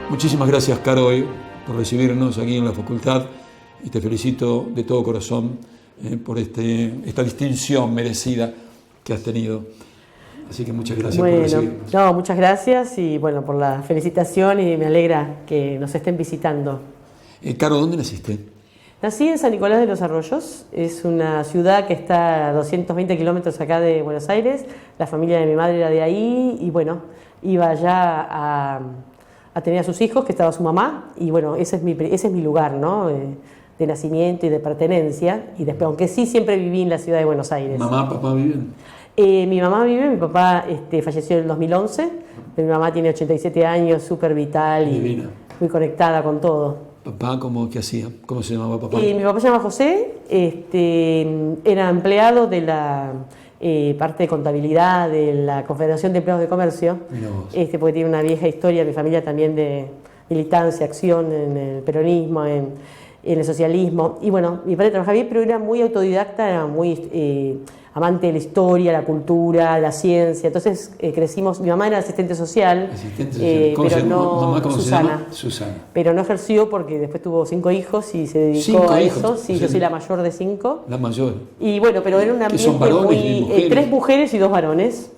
Muchísimas gracias, Caro, hoy por recibirnos aquí en la facultad y te felicito de todo corazón por esta distinción merecida que has tenido. Así que muchas gracias por recibirnos. No, muchas gracias y bueno, por la felicitación y me alegra que nos estén visitando. Caro, ¿dónde naciste? Nací en San Nicolás de los Arroyos, es una ciudad que está a 220 kilómetros acá de Buenos Aires. La familia de mi madre era de ahí y bueno, iba allá a tener a sus hijos, que estaba su mamá, y bueno, ese es mi lugar, ¿no? De nacimiento y de pertenencia, y después, aunque sí siempre viví en la ciudad de Buenos Aires. ¿Mamá, papá viven? Mi mamá vive, mi papá falleció en el 2011, mi mamá tiene 87 años, súper vital y muy conectada con todo. ¿Papá qué hacía? ¿Cómo se llamaba papá? Mi papá se llama José, era empleado de la parte de contabilidad de la Confederación de Empleados de Comercio, porque tiene una vieja historia, mi familia también de militancia, acción en el peronismo, en el socialismo. Y bueno, mi padre trabajaba bien, pero era muy autodidacta, era muy amante de la historia, la cultura, la ciencia. Entonces crecimos, mi mamá era asistente social, ¿Cómo pero se llama? no ¿Mamá cómo Susana. se llama? Susana. Pero no ejerció porque después tuvo 5 hijos y se dedicó a eso. Sí, yo soy la mayor de 5. La mayor. Y bueno, pero era un ambiente muy... 3 mujeres y 2 varones,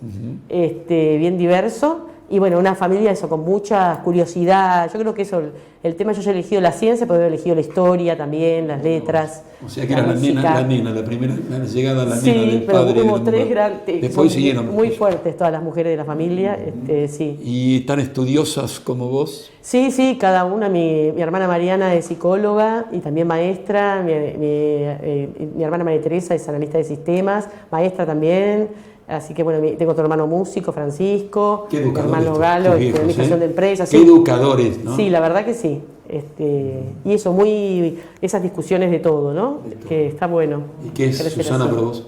bien diverso. Y bueno, una familia eso con mucha curiosidad. Yo creo que eso, el tema, yo he elegido la ciencia, pero he elegido la historia también, las letras. O sea que era la nena, la primera llegada a la nena del pero padre. Hubo 3 grandes. Después siguieron. Muy fuertes todas las mujeres de la familia, sí. ¿Y tan estudiosas como vos? Sí, cada una. Mi hermana Mariana es psicóloga y también maestra. Mi hermana María Teresa es analista de sistemas, maestra también. Así que bueno, tengo otro hermano músico, Francisco, mi hermano Galo, administración de empresas. Qué educadores, ¿no? Sí, la verdad que sí. Y eso, esas discusiones de todo, ¿no? Que está bueno. ¿Y qué es Susana para vos?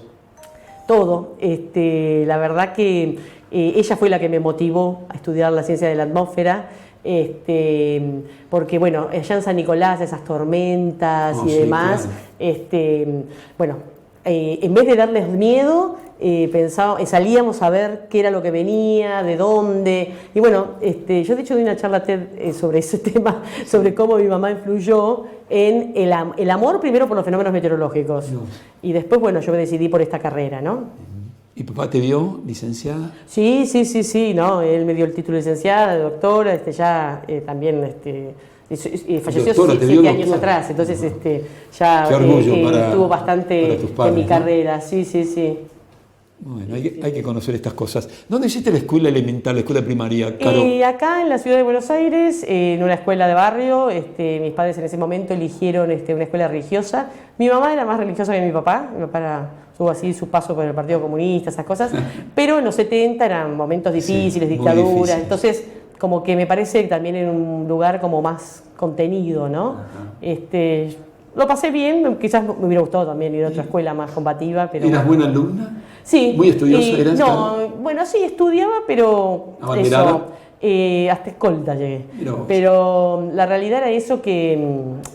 Todo. La verdad que ella fue la que me motivó a estudiar la ciencia de la atmósfera. Porque bueno, allá en San Nicolás, esas tormentas y demás, claro. En vez de darles miedo, salíamos a ver qué era lo que venía, de dónde. Y bueno, yo de hecho di una charla TED sobre ese tema, sobre cómo mi mamá influyó en el amor primero por los fenómenos meteorológicos. Y después, bueno, yo me decidí por esta carrera, ¿no? ¿Y papá te vio licenciada? Sí, no, él me dio el título de licenciada, de doctora, también... falleció 7 años atrás, entonces ya tuvo bastante en mi carrera, sí. Bueno, hay que conocer estas cosas. ¿Dónde hiciste la escuela elemental, la escuela primaria, Caro? Acá en la ciudad de Buenos Aires, en una escuela de barrio. Mis padres en ese momento eligieron una escuela religiosa. Mi mamá era más religiosa que mi papá tuvo así su paso por el Partido Comunista, esas cosas, pero en los 70 eran momentos difíciles, dictadura, entonces como que me parece también en un lugar como más contenido, ¿no? Lo pasé bien, quizás me hubiera gustado también ir a otra escuela más combativa, pero... ¿Eras buena alumna? Sí. ¿Muy estudiosa eras? No, bueno, sí, estudiaba, pero... ¿Abanderada? Hasta escolta llegué. Pero la realidad era eso que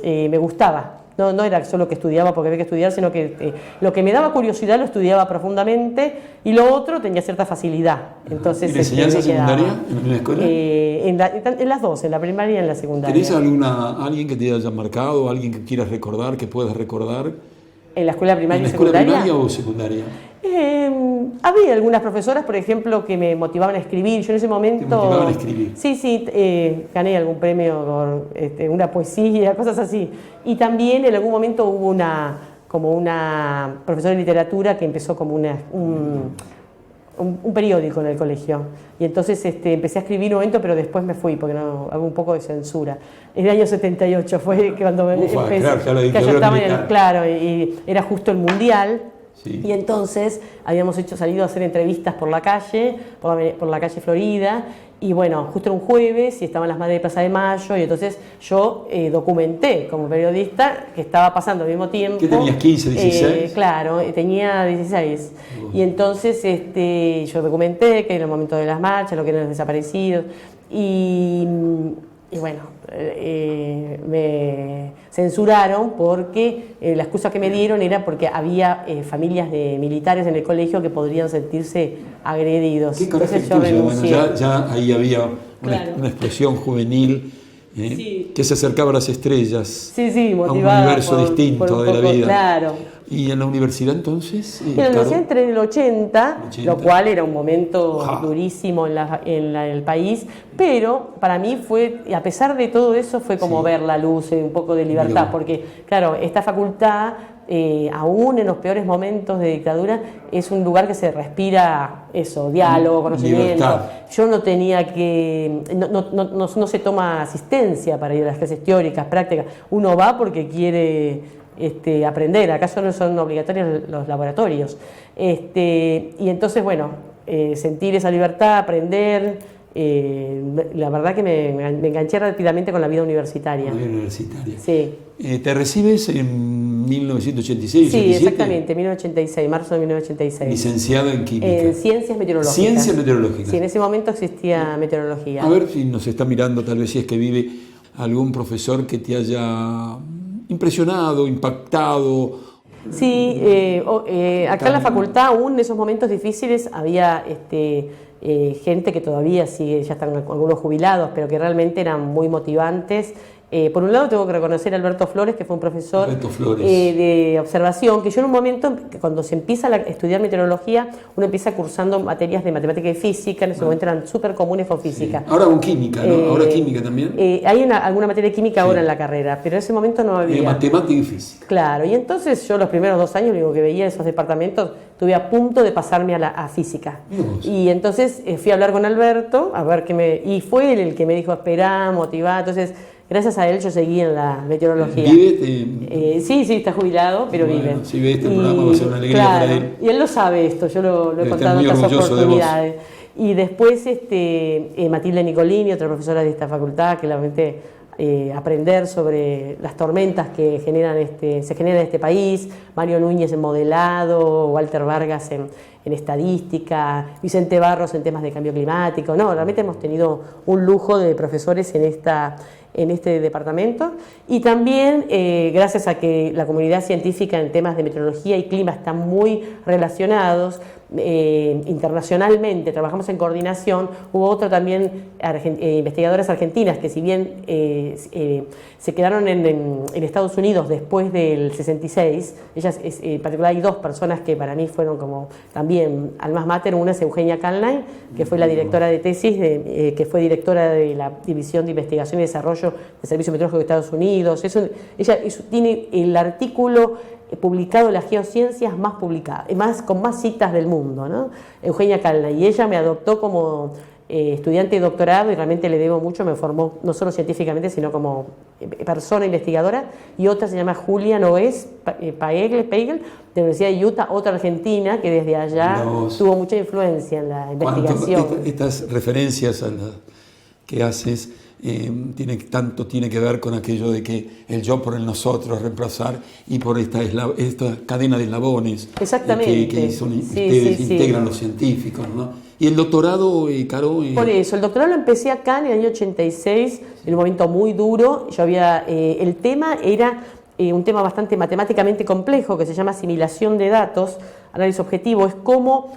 me gustaba. No era solo que estudiaba porque había que estudiar, sino que lo que me daba curiosidad lo estudiaba profundamente y lo otro tenía cierta facilidad. Entonces, ¿Y la enseñanza secundaria en la escuela? En las dos, en la primaria y en la secundaria. ¿Tenés alguien que te haya marcado, alguien que quieras recordar, que puedas recordar? ¿En la escuela primaria y secundaria? ¿En la escuela primaria o secundaria? Había algunas profesoras, por ejemplo, que me motivaban a escribir. Yo en ese momento... ¿Te motivaban a escribir? Sí, gané algún premio por una poesía, cosas así. Y también en algún momento hubo una profesora de literatura que empezó como un periódico en el colegio. Y entonces empecé a escribir un momento, pero después me fui, porque hago un poco de censura. En el año 78 fue cuando empecé. Claro, que yo estaba claro, y era justo el Mundial. Sí. Y entonces habíamos salido a hacer entrevistas por la calle Florida, y bueno, justo era un jueves y estaban las madres de Plaza de Mayo, y entonces yo documenté como periodista que estaba pasando al mismo tiempo. ¿Qué tenías, 15, 16? Claro, tenía 16. Y entonces yo documenté que era el momento de las marchas, lo que eran los desaparecidos, y bueno, me censuraron porque la excusa que me dieron era porque había familias de militares en el colegio que podrían sentirse agredidos. Qué coraje tuyo. Bueno, ya ahí había una expresión juvenil Sí. que se acercaba a las estrellas, Sí, a un motivada universo distinto por un de la poco, vida. claro. ¿Y en la universidad entonces? Y en la universidad entré en el 80, 80. lo cual era un momento ¡Wow! durísimo en el país, pero para mí fue, y a pesar de todo eso, fue como ver la luz, un poco de libertad, Mirá. porque claro, esta facultad, aún en los peores momentos de dictadura, es un lugar que se respira eso, diálogo, conocimiento. Libertad. Yo no tenía que, no se toma asistencia para ir a las clases teóricas, prácticas, uno va porque quiere aprender. ¿Acaso no son obligatorios los laboratorios? Y entonces, bueno, sentir esa libertad, aprender, la verdad que me enganché rápidamente con la vida universitaria. La vida universitaria. Sí. ¿Te recibes en 1986? Sí, 87? exactamente, 1986, marzo de 1986. Licenciado en química. En ciencias meteorológicas. Ciencias meteorológicas. Sí, en ese momento existía meteorología. A ver si nos está mirando, tal vez si es que vive algún profesor que te haya impresionado, impactado. Sí, acá en la facultad, aún en esos momentos difíciles, había gente que todavía sigue, ya están algunos jubilados, pero que realmente eran muy motivantes. Por un lado tengo que reconocer a Alberto Flores, que fue un profesor de observación, que yo en un momento, cuando se empieza a estudiar meteorología, uno empieza cursando materias de matemática y física, en ese momento eran súper comunes con física. Sí. Ahora con química, ¿no? Ahora química también. Hay alguna materia de química ahora en la carrera, pero en ese momento no había. Matemática y física. Claro, y entonces yo los primeros 2 años, lo único que veía en esos departamentos, estuve a punto de pasarme a física. Y entonces fui a hablar con Alberto, a ver y fue él el que me dijo, esperá, motivá, entonces... Gracias a él yo seguí en la meteorología. ¿Vive? Sí, está jubilado, pero bueno, vive. Si ve este programa va a ser una alegría para él. Y él lo sabe esto, yo lo he contado en otras oportunidades. Y después Matilde Nicolini, otra profesora de esta facultad, que realmente aprender sobre las tormentas que se generan en este país, Mario Núñez en modelado, Walter Vargas en estadística, Vicente Barros en temas de cambio climático. No, realmente hemos tenido un lujo de profesores en este departamento, y también gracias a que la comunidad científica en temas de meteorología y clima están muy relacionados internacionalmente, trabajamos en coordinación. Hubo otro también, investigadoras argentinas que si bien se quedaron en Estados Unidos después del 66, ellas en particular hay 2 personas que para mí fueron como también almas mater. Una es Eugenia Canline, que fue la directora de tesis, que fue directora de la División de Investigación y Desarrollo del Servicio Meteorológico de Estados Unidos. Ella tiene el artículo publicado en las geociencias con más citas del mundo, ¿no? Eugenia Calna, y ella me adoptó como estudiante de doctorado, y realmente le debo mucho. Me formó no solo científicamente, sino como persona investigadora. Y otra se llama Julia Noes Paegel, de la Universidad de Utah, otra argentina que desde allá tuvo mucha influencia en la investigación. Estas referencias a las que haces tiene que ver con aquello de que el yo por el nosotros, reemplazar, y por esta cadena de eslabones. Exactamente. Que ustedes integran los científicos, ¿no? Y el doctorado, Caro. Por eso, el doctorado lo empecé acá en el año 86, en un momento muy duro. El tema era un tema bastante matemáticamente complejo, que se llama asimilación de datos, análisis objetivo. Es como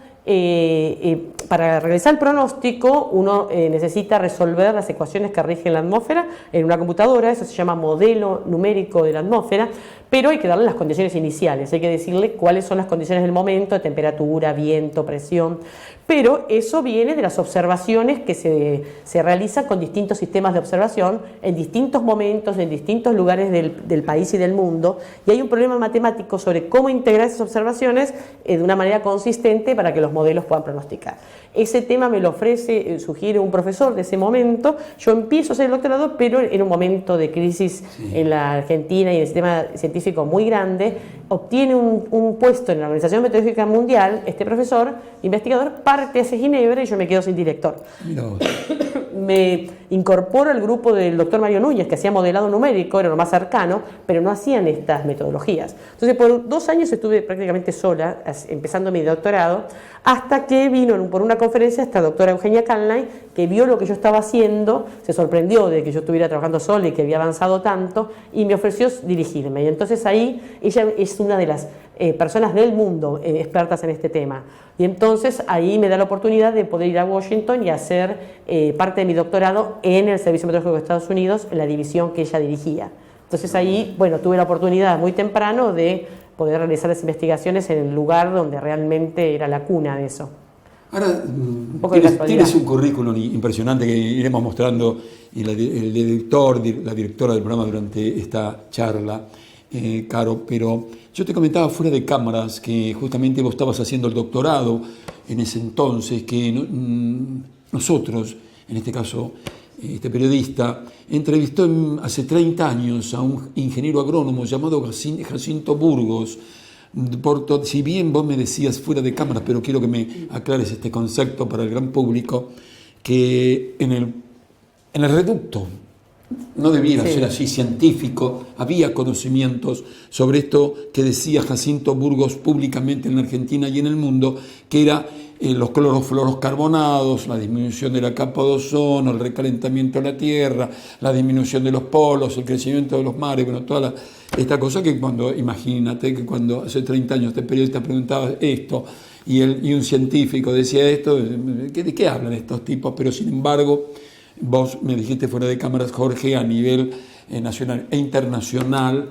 para realizar el pronóstico uno necesita resolver las ecuaciones que rigen la atmósfera en una computadora. Eso se llama modelo numérico de la atmósfera, pero hay que darle las condiciones iniciales, hay que decirle cuáles son las condiciones del momento, de temperatura, viento, presión, pero eso viene de las observaciones que se realizan con distintos sistemas de observación en distintos momentos, en distintos lugares del país y del mundo, y hay un problema matemático sobre cómo integrar esas observaciones de una manera consistente para que los modelos puedan pronosticar. Ese tema me lo sugiere un profesor de ese momento. Yo empiezo a hacer el doctorado, pero en un momento de crisis en la Argentina y en el sistema científico muy grande. Obtiene un puesto en la Organización Meteorológica Mundial, este profesor, investigador, parte hacia Ginebra y yo me quedo sin director. Me incorporo al grupo del doctor Mario Núñez, que hacía modelado numérico, era lo más cercano, pero no hacían estas metodologías. Entonces, por 2 años estuve prácticamente sola, empezando mi doctorado, hasta que vino por una conferencia esta doctora Eugenia Canline, que vio lo que yo estaba haciendo, se sorprendió de que yo estuviera trabajando sola y que había avanzado tanto, y me ofreció dirigirme. Y entonces ahí ella es una de las personas del mundo expertas en este tema. Y entonces ahí me da la oportunidad de poder ir a Washington y hacer parte de mi doctorado en el Servicio Meteorológico de Estados Unidos, en la división que ella dirigía. Entonces ahí, bueno, tuve la oportunidad muy temprano de poder realizar las investigaciones en el lugar donde realmente era la cuna de eso. Ahora, tienes un currículum impresionante que iremos mostrando, y el director, la directora del programa durante esta charla, Caro, pero yo te comentaba fuera de cámaras que justamente vos estabas haciendo el doctorado en ese entonces, que nosotros, en este caso, este periodista, entrevistó hace 30 años a un ingeniero agrónomo llamado Jacinto Burgos. Si bien vos me decías fuera de cámaras, pero quiero que me aclares este concepto para el gran público, que en el reducto, no debiera ser así, científico, había conocimientos sobre esto que decía Jacinto Burgos públicamente en la Argentina y en el mundo, que era los clorofluoroscarbonados, la disminución de la capa de ozono, el recalentamiento de la Tierra, la disminución de los polos, el crecimiento de los mares, bueno, toda esta cosa que imagínate que cuando hace 30 años este periodista preguntaba esto y un científico decía esto, ¿de qué hablan estos tipos? Pero sin embargo, vos me dijiste fuera de cámaras, Jorge, a nivel nacional e internacional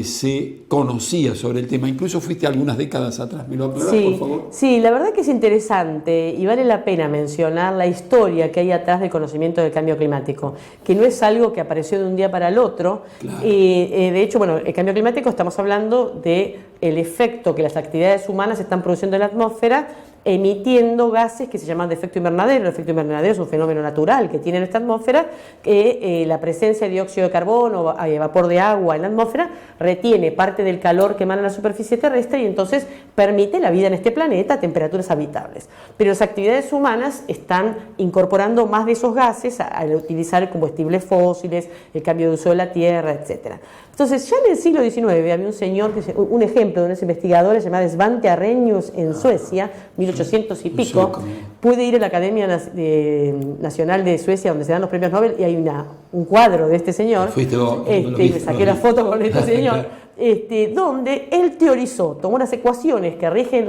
se conocía sobre el tema. Incluso fuiste algunas décadas atrás. ¿Me lo aclarás, por favor? Sí, la verdad que es interesante y vale la pena mencionar la historia que hay atrás del conocimiento del cambio climático, que no es algo que apareció de un día para el otro. Claro. De hecho, bueno, el cambio climático, estamos hablando del efecto que las actividades humanas están produciendo en la atmósfera, emitiendo gases que se llaman de efecto invernadero. El efecto invernadero es un fenómeno natural que tiene en esta atmósfera, que la presencia de dióxido de carbono, vapor de agua en la atmósfera, retiene parte del calor que emana en la superficie terrestre y entonces permite la vida en este planeta a temperaturas habitables. Pero las actividades humanas están incorporando más de esos gases al utilizar combustibles fósiles, el cambio de uso de la tierra, etc. Entonces, ya en el siglo XIX había un señor, un ejemplo de unos investigadores llamado Svante Arrhenius en Suecia, 1800 y pico. Pude ir a la Academia Nacional de Suecia, donde se dan los premios Nobel, y hay un cuadro de este señor. Y me saqué la foto con este señor, donde él teorizó, tomó unas ecuaciones que rigen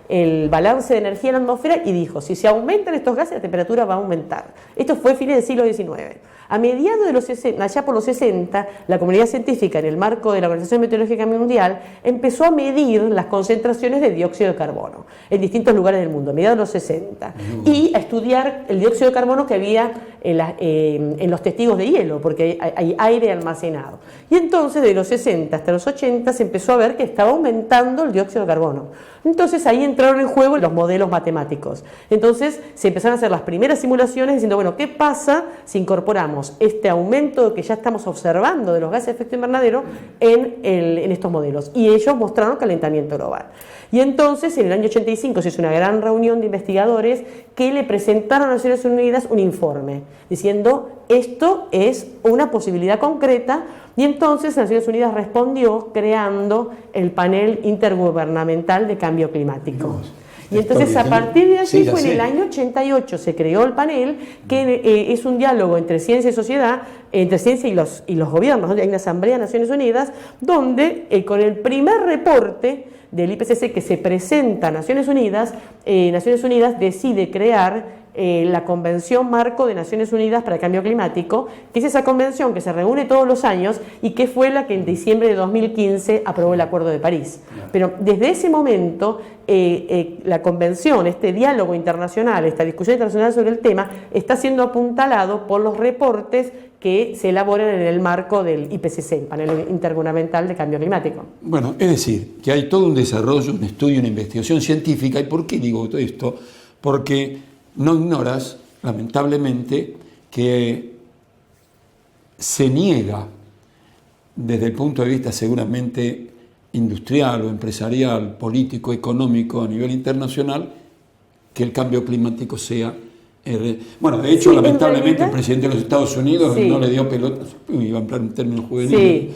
el balance de energía en la atmósfera y dijo, si se aumentan estos gases, la temperatura va a aumentar. Esto fue a fines del siglo XIX. A mediados de los 60, allá por los 60, la comunidad científica, en el marco de la Organización Meteorológica Mundial, empezó a medir las concentraciones de dióxido de carbono en distintos lugares del mundo, a mediados de los 60, y a estudiar el dióxido de carbono que había en los testigos de hielo, porque hay aire almacenado. Y entonces, de los 60 hasta los 80, se empezó a ver que estaba aumentando el dióxido de carbono. Entonces ahí entraron en juego los modelos matemáticos. Entonces se empezaron a hacer las primeras simulaciones diciendo, bueno, ¿qué pasa si incorporamos este aumento que ya estamos observando de los gases de efecto invernadero en estos modelos? Y ellos mostraron calentamiento global. Y entonces en el año 85 se hizo una gran reunión de investigadores que le presentaron a Naciones Unidas un informe diciendo, esto es una posibilidad concreta. Y entonces Naciones Unidas respondió creando el panel intergubernamental de cambio climático. Y entonces a partir de allí fue en el año 88 se creó el panel, que es un diálogo entre ciencia y sociedad, entre ciencia y los gobiernos, donde hay una asamblea de Naciones Unidas, donde con el primer reporte del IPCC que se presenta a Naciones Unidas decide crear la Convención Marco de Naciones Unidas para el Cambio Climático, que es esa convención que se reúne todos los años y que fue la que en diciembre de 2015 aprobó el Acuerdo de París. Pero desde ese momento la convención, este diálogo internacional, esta discusión internacional sobre el tema, está siendo apuntalado por los reportes que se elaboran en el marco del IPCC, el Panel Intergubernamental de Cambio Climático. Bueno, es decir, que hay todo un desarrollo, un estudio, una investigación científica. ¿Y por qué digo todo esto? Porque no ignoras, lamentablemente, que se niega, desde el punto de vista seguramente industrial o empresarial, político, económico a nivel internacional, que el cambio climático sea... Bueno, de hecho, lamentablemente, el presidente de los Estados Unidos no le dio pelota, iba a emplear un término juvenil,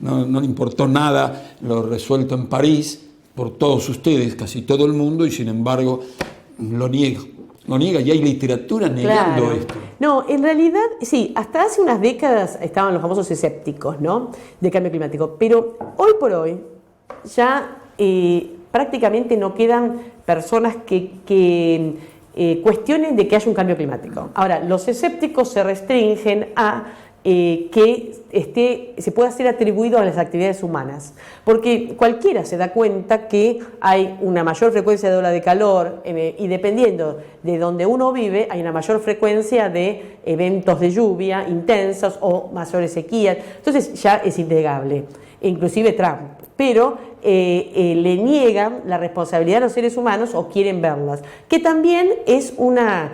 no le importó nada lo resuelto en París por todos ustedes, casi todo el mundo, y sin embargo lo niega. Y hay literatura negando esto. No, en realidad, sí, hasta hace unas décadas estaban los famosos escépticos, ¿no?, de cambio climático, pero hoy por hoy ya prácticamente no quedan personas que cuestiones de que haya un cambio climático. Ahora, los escépticos se restringen a que se pueda ser atribuido a las actividades humanas, porque cualquiera se da cuenta que hay una mayor frecuencia de ola de calor y dependiendo de donde uno vive hay una mayor frecuencia de eventos de lluvia intensos o mayores sequías, entonces ya es innegable, inclusive Trump, pero le niegan la responsabilidad a los seres humanos o quieren verlas, que también es una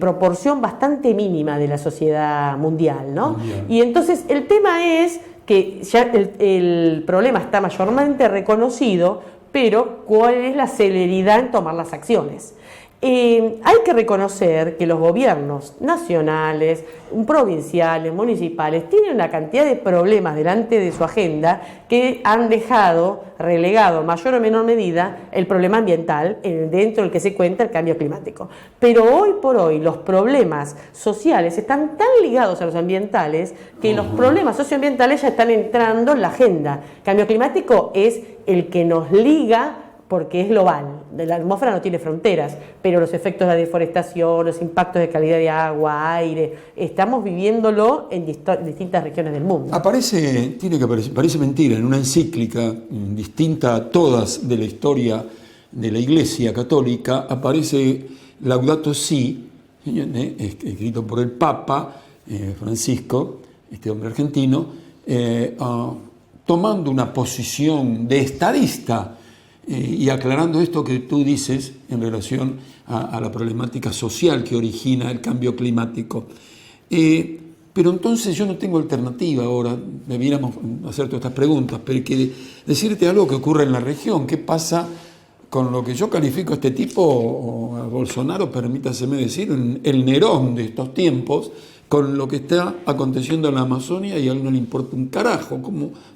proporción bastante mínima de la sociedad mundial, ¿no? Y entonces el tema es que ya el problema está mayormente reconocido, pero ¿cuál es la celeridad en tomar las acciones? Hay que reconocer que los gobiernos nacionales, provinciales, municipales, tienen una cantidad de problemas delante de su agenda que han dejado relegado en mayor o menor medida el problema ambiental dentro del que se cuenta el cambio climático. Pero hoy por hoy los problemas sociales están tan ligados a los ambientales que los problemas socioambientales ya están entrando en la agenda. El cambio climático es el que nos liga porque es global, la atmósfera no tiene fronteras, pero los efectos de la deforestación, los impactos de calidad de agua, aire, estamos viviéndolo en distintas regiones del mundo. Parece mentira, en una encíclica distinta a todas de la historia de la Iglesia Católica, aparece Laudato Si, escrito por el Papa Francisco, este hombre argentino, tomando una posición de estadista, y aclarando esto que tú dices en relación a la problemática social que origina el cambio climático. Pero entonces yo no tengo alternativa ahora, debiéramos hacer todas estas preguntas, pero que decirte algo que ocurre en la región. ¿Qué pasa con lo que yo califico a este tipo, o a Bolsonaro, permítaseme decir, el Nerón de estos tiempos, con lo que está aconteciendo en la Amazonia y a él no le importa un carajo?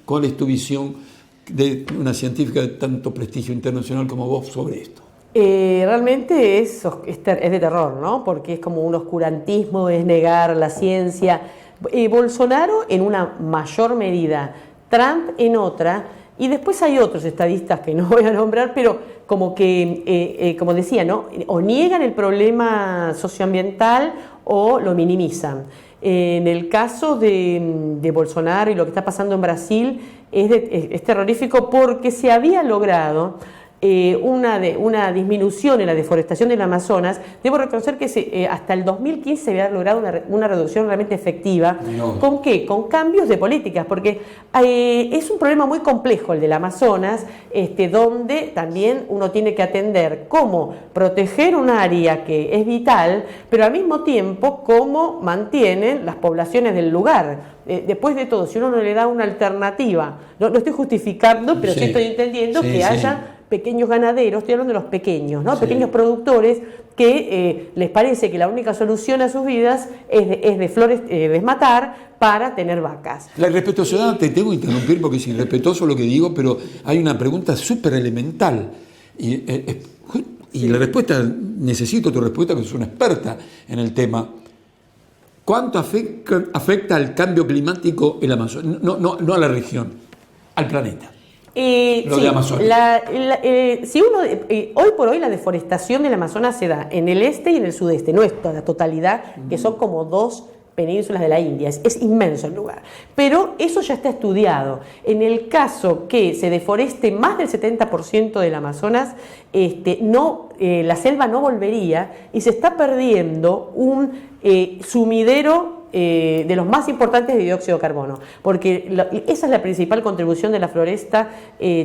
¿Cuál es tu visión de una científica de tanto prestigio internacional como vos sobre esto? Realmente es de terror, ¿no? Porque es como un oscurantismo, es negar la ciencia. Bolsonaro en una mayor medida, Trump en otra, y después hay otros estadistas que no voy a nombrar, pero como que, como decía, ¿no? O niegan el problema socioambiental o lo minimizan. En el caso de Bolsonaro y lo que está pasando en Brasil es terrorífico porque se había logrado una disminución en la deforestación del Amazonas. Debo reconocer que hasta el 2015 se había logrado una reducción realmente efectiva. No. ¿Con qué? Con cambios de políticas, porque es un problema muy complejo el del Amazonas, donde también uno tiene que atender cómo proteger un área que es vital, pero al mismo tiempo cómo mantienen las poblaciones del lugar. Después de todo, si uno no le da una alternativa, no estoy justificando, pero sí estoy entendiendo que haya pequeños ganaderos, estoy hablando de los pequeños, ¿no? Pequeños productores que les parece que la única solución a sus vidas es desmatar para tener vacas. La irrespetuosidad, te tengo que interrumpir porque es irrespetuoso lo que digo, pero hay una pregunta súper elemental y la respuesta, necesito tu respuesta porque sos una experta en el tema. ¿Cuánto afecta al cambio climático el Amazonas? No a la región, al planeta. Lo de Amazonas. Hoy por hoy la deforestación del Amazonas se da en el este y en el sudeste, no es toda la totalidad, que son como 2 penínsulas de la India, es inmenso el lugar. Pero eso ya está estudiado. En el caso que se deforeste más del 70% del Amazonas, la selva no volvería y se está perdiendo un sumidero de los más importantes de dióxido de carbono, porque esa es la principal contribución de la floresta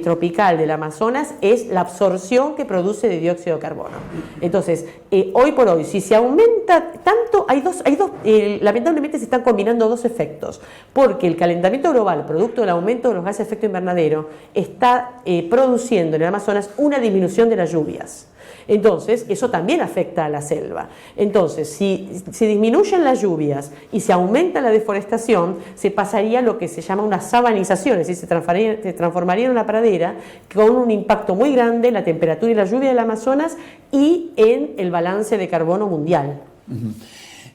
tropical del Amazonas, es la absorción que produce de dióxido de carbono. Entonces, hoy por hoy, si se aumenta tanto, lamentablemente se están combinando 2 efectos, porque el calentamiento global, producto del aumento de los gases de efecto invernadero, está produciendo en el Amazonas una disminución de las lluvias. Entonces, eso también afecta a la selva. Entonces, si se disminuyen las lluvias y se aumenta la deforestación, se pasaría a lo que se llama una sabanización, es decir, se transformaría en una pradera con un impacto muy grande en la temperatura y la lluvia del Amazonas y en el balance de carbono mundial. Uh-huh.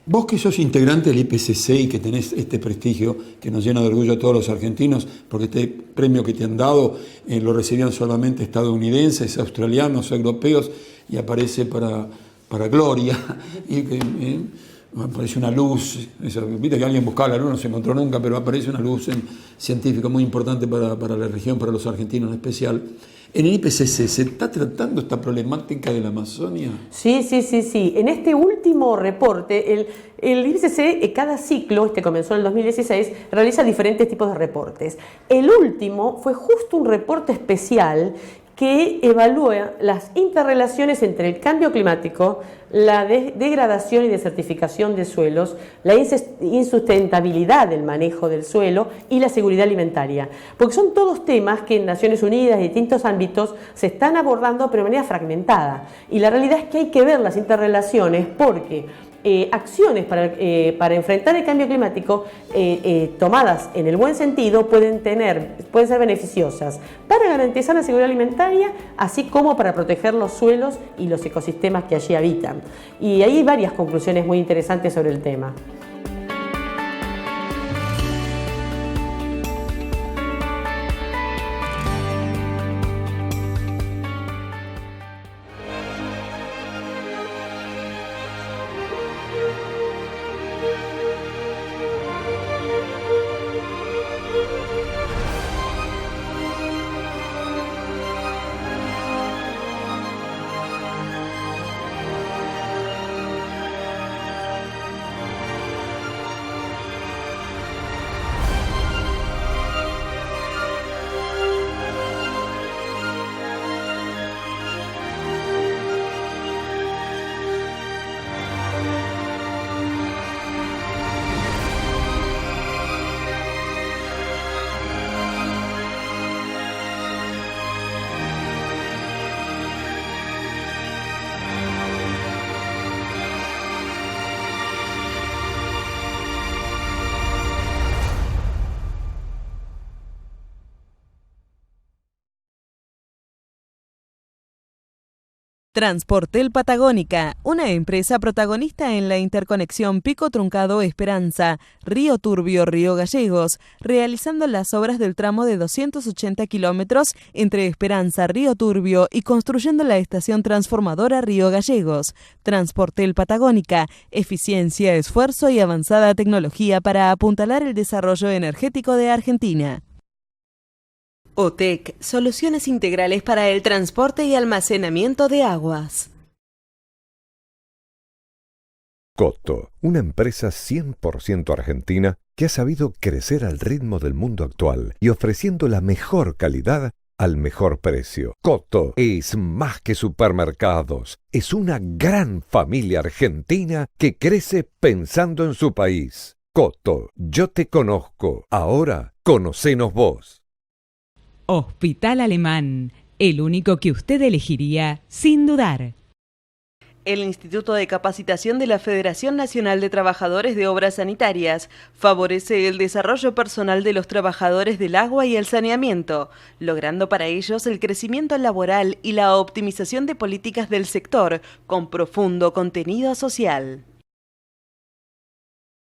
Vos que sos integrante del IPCC y que tenés este prestigio que nos llena de orgullo a todos los argentinos, porque este premio que te han dado lo recibían solamente estadounidenses, australianos, europeos, y aparece para gloria, y aparece una luz, viste que alguien buscaba la luz, no se encontró nunca, pero aparece una luz científica muy importante para la región, para los argentinos en especial. ¿En el IPCC se está tratando esta problemática de la Amazonia? Sí. En este último reporte, el IPCC, cada ciclo, comenzó en el 2016, realiza diferentes tipos de reportes. El último fue justo un reporte especial que evalúa las interrelaciones entre el cambio climático, la degradación y desertificación de suelos, la insustentabilidad del manejo del suelo y la seguridad alimentaria. Porque son todos temas que en Naciones Unidas, en distintos ámbitos, se están abordando pero de manera fragmentada. Y la realidad es que hay que ver las interrelaciones porque acciones para enfrentar el cambio climático tomadas en el buen sentido pueden ser beneficiosas para garantizar la seguridad alimentaria, así como para proteger los suelos y los ecosistemas que allí habitan. Y hay varias conclusiones muy interesantes sobre el tema. Transportel Patagónica, una empresa protagonista en la interconexión Pico Truncado Esperanza, Río Turbio, Río Gallegos, realizando las obras del tramo de 280 kilómetros entre Esperanza, Río Turbio y construyendo la estación transformadora Río Gallegos. Transportel Patagónica, eficiencia, esfuerzo y avanzada tecnología para apuntalar el desarrollo energético de Argentina. OTEC, soluciones integrales para el transporte y almacenamiento de aguas. Coto, una empresa 100% argentina que ha sabido crecer al ritmo del mundo actual y ofreciendo la mejor calidad al mejor precio. Coto es más que supermercados, es una gran familia argentina que crece pensando en su país. Coto, yo te conozco, ahora conocenos vos. Hospital Alemán, el único que usted elegiría sin dudar. El Instituto de Capacitación de la Federación Nacional de Trabajadores de Obras Sanitarias favorece el desarrollo personal de los trabajadores del agua y el saneamiento, logrando para ellos el crecimiento laboral y la optimización de políticas del sector con profundo contenido social.